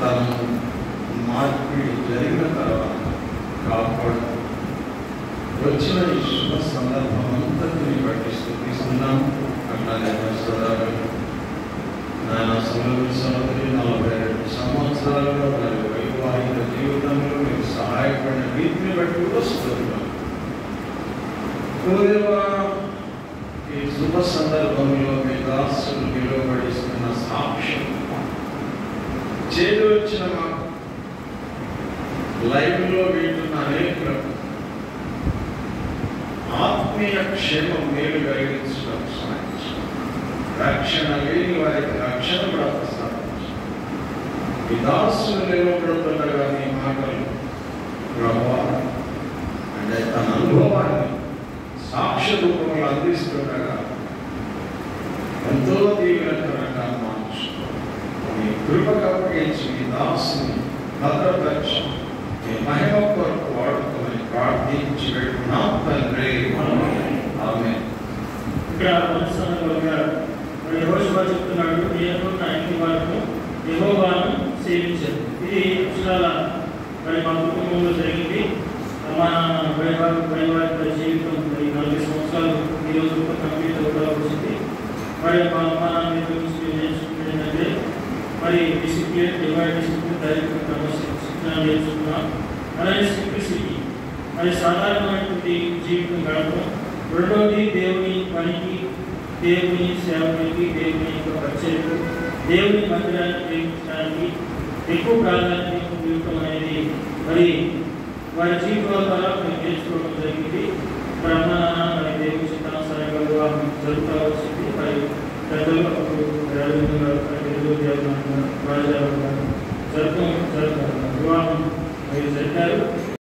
తన మార్పిడి జరిగిన తర్వాత కాపాడు వచ్చిన ఈ శుభ సందర్భం అంతటిని బట్టి స్థుతిస్తున్నాం. అట్లానే నాయన సోదరి 42 సంవత్సరాలుగా వారి వైవాహిక జీవితంలో మీకు సహాయపడిన రీతిని బట్టి వస్తున్నాం. ఈ శుభ సందర్భంలో మీ దాసులు నిలబడిస్తున్న సాక్ష్యం చేతి వచ్చిన లైవ్లో వింటున్న అనేకులకు ఆత్మీయ క్షేమం మేలు కలిగించడం సాధించడం, రక్షణ లేని వారికి రక్షణ కూడా ప్రసాదించడం. ఈ దాసులు నిలబడుతుండగా మీ మాటలు ప్రభావం అంటే తన అనుభవాన్ని సాక్ష్య రూపంలో అందిస్తుండగా ఎంతో దీవెనకరంగా మార్చుకోవాలి. మీ కృపకు అప్పగించి మీ దాసుని భద్రపరిచి మీ మహిమ కొరకు వాడుకోమని ప్రార్థించి పెట్టుకున్నాం తండ్రి. ఆమేన్. ఇక్కడ యెహోషువ చెప్తున్నాడు, నేను నా ఇంటి వారితో యెహోవాను సేవించాను. ఇది అక్షరాల మరి మా కుటుంబంలో జరిగింది. మా వైవాహిక జీవితం 40 సంవత్సరాలు ఈ రోజు కంప్లీట్ అవుతా వచ్చింది. మరి మా అమ్మ నాన్న గురించి నేర్చుకున్నది ఏంటంటే మరి డిసిప్లిన్, డివైన్ డిసిప్లిన్, డైరెక్ట్ క్రమశిక్షణ నేర్చుకున్నాం. అలాగే సింప్లిసిటీ, మరి సాధారణమైనటువంటి జీవితం గడపడం. రెండవది దేవుని పనికి, దేవుని సేవకి, దేవుని యొక్క పరిచయకు, దేవుని మందిరాన్ని ప్రేమించడానికి ఎక్కువ ప్రాధాన్యత ఇవ్వడం అనేది మరి వారి జీవితాల ద్వారా మేము నేర్చుకోవడం జరిగింది. మరి అమ్మ నాన్న మరి దేవుని చిత్తానుసారంగా వివాహం జరుగుతూ వచ్చింది. మరి పెద్దలు అప్పుడు రాజా జరుగుతారు వివాహం మరి జరిగారు.